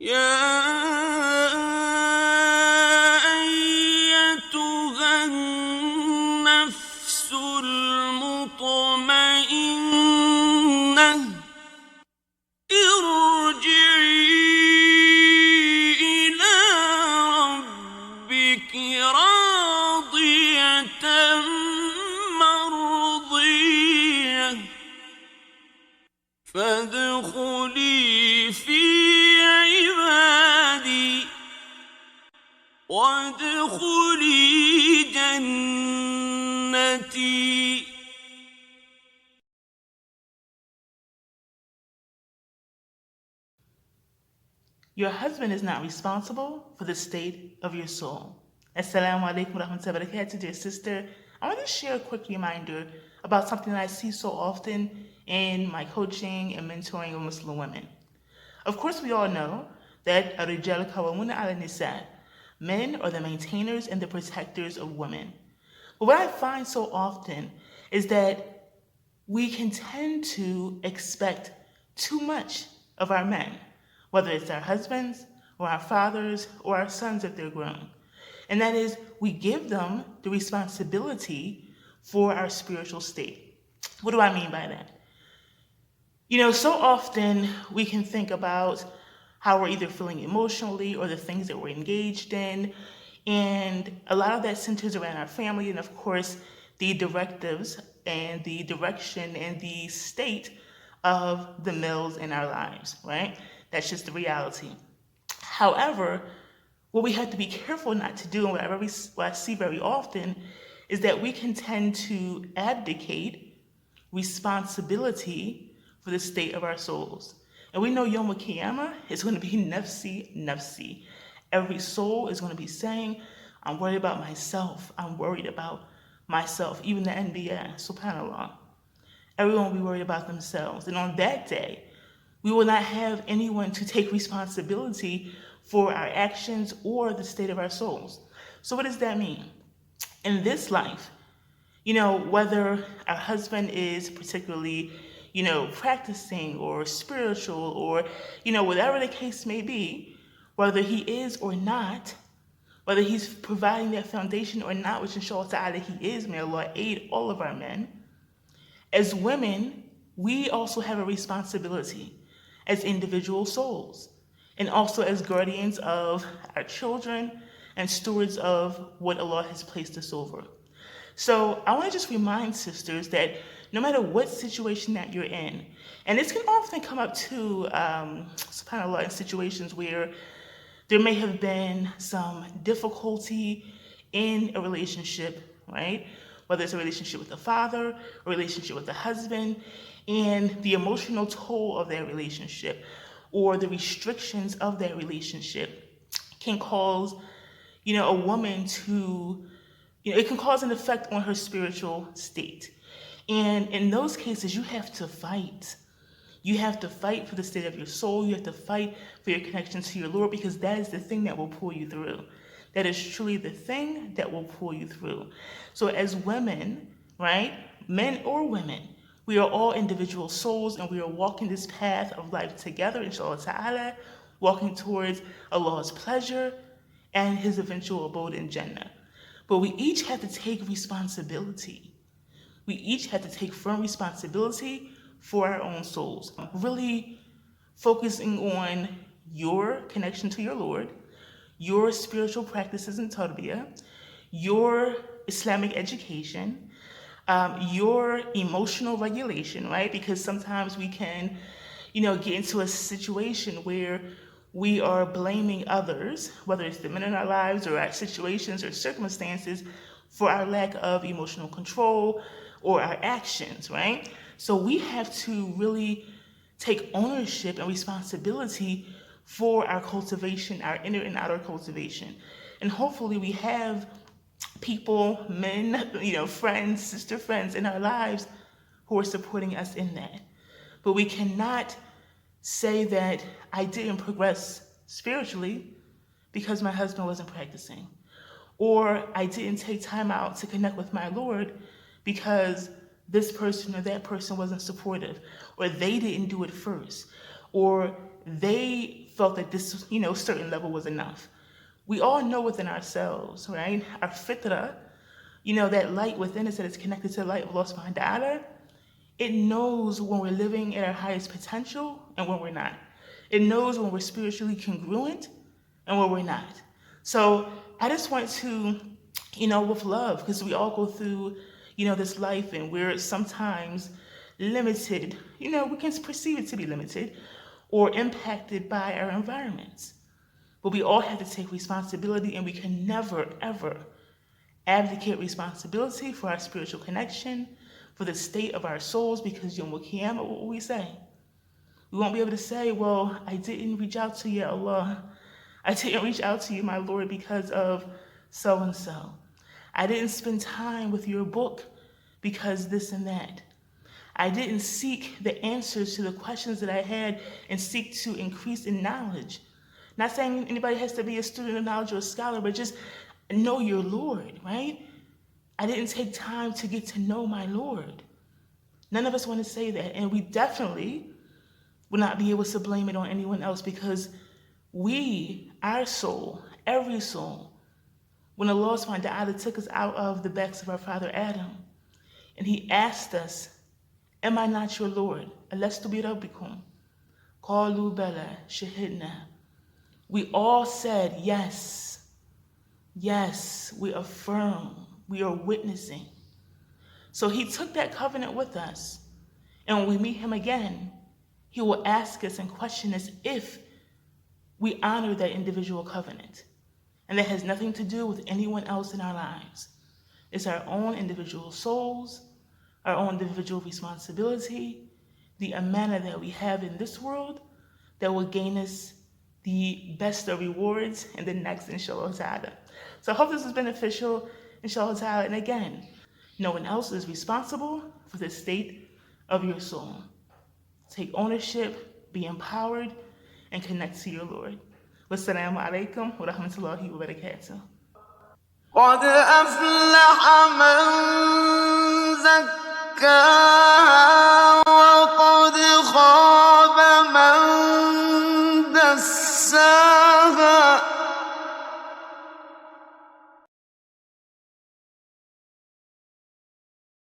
يا أيتها النفس المطمئنة ارجعي إلى ربك راضية مرضية فادخلي في عبادي وادخلي جنتي. Your husband is not responsible for the state of your soul. Assalamu alaikum wa rahmatullahi wa barakatuh, dear sister. I want to share a quick reminder about something that I see so often in my coaching and mentoring of Muslim women. Of course, we all know that الرجال قوامون على النساء. Men are the maintainers and the protectors of women. But what I find so often is that we can tend to expect too much of our men, whether it's our husbands or our fathers or our sons if they're grown. And that is, we give them the responsibility for our spiritual state. What do I mean by that? So often we can think about how we're either feeling emotionally or the things that we're engaged in. And a lot of that centers around our family and, of course, the directives and the direction and the state of the males in our lives, right? That's just the reality. However, what we have to be careful not to do, and what I see very often, is that we can tend to abdicate responsibility for the state of our souls. And we know Yom Kippur is going to be nafsi, nafsi. Every soul is going to be saying, I'm worried about myself. I'm worried about myself. Even the NBA, subhanAllah. Everyone will be worried about themselves. And on that day, we will not have anyone to take responsibility for our actions or the state of our souls. So what does that mean? In this life, whether our husband is particularly, practicing or spiritual or, whatever the case may be, whether he is or not, whether he's providing that foundation or not, which inshallah ta'ala he is, may Allah aid all of our men. As women, we also have a responsibility as individual souls and also as guardians of our children and stewards of what Allah has placed us over. So I want to just remind sisters that no matter what situation that you're in, and this can often come up too, subhanAllah, in situations where there may have been some difficulty in a relationship, right? Whether it's a relationship with the father, a relationship with the husband, and the emotional toll of that relationship or the restrictions of that relationship can cause, a woman to, it can cause an effect on her spiritual state. And in those cases, you have to fight. You have to fight for the state of your soul. You have to fight for your connection to your Lord, because that is the thing that will pull you through. That is truly the thing that will pull you through. So as women, right, men or women, we are all individual souls and we are walking this path of life together, inshallah ta'ala, walking towards Allah's pleasure and his eventual abode in Jannah. But we each have to take responsibility. We each have to take firm responsibility for our own souls. Really focusing on your connection to your Lord, your spiritual practices and tarbiyah, your Islamic education, your emotional regulation, right? Because sometimes we can, get into a situation where we are blaming others, whether it's the men in our lives or our situations or circumstances, for our lack of emotional control or our actions, right? So we have to really take ownership and responsibility for our cultivation, our inner and outer cultivation. And hopefully we have people, men, friends, sister friends in our lives who are supporting us in that. But we cannot say that I didn't progress spiritually because my husband wasn't practicing. Or I didn't take time out to connect with my Lord because this person or that person wasn't supportive. Or they didn't do it first. Or they felt that this, certain level was enough. We all know within ourselves, right? Our fitra, that light within us that is connected to the light of Allah subhanahu wa ta'ala, it knows when we're living at our highest potential and when we're not. It knows when we're spiritually congruent and when we're not. So I just want to, with love, because we all go through, this life and we're sometimes limited, we can perceive it to be limited or impacted by our environments. But we all have to take responsibility, and we can never, ever abdicate responsibility for our spiritual connection, for the state of our souls, because Yom Qiyamah, what will we say? We won't be able to say, well, I didn't reach out to you, Allah. I didn't reach out to you, my Lord, because of so-and-so. I didn't spend time with your book because this and that. I didn't seek the answers to the questions that I had and seek to increase in knowledge. Not saying anybody has to be a student of knowledge or a scholar, but just know your Lord, right? I didn't take time to get to know my Lord. None of us want to say that, and we definitely will not be able to blame it on anyone else, because we, our soul, every soul, when Allah subhanahu wa ta'ala took us out of the backs of our father Adam, and he asked us, am I not your Lord? Alastu bi rabbikum? Qalu bala shahidna. We all said, yes, yes, we affirm, we are witnessing. So he took that covenant with us, and when we meet him again, he will ask us and question us if we honor that individual covenant. And that has nothing to do with anyone else in our lives. It's our own individual souls, our own individual responsibility, the amana that we have in this world that will gain us the best of rewards in the next, inshallah ta'ala. So I hope this is beneficial, inshallah ta'ala. And again, no one else is responsible for the state of your soul. Take ownership, be empowered, and connect to your Lord. Wassalamu alaikum wa rahmatullahi wa barakatuh. قد أفلح من زكاها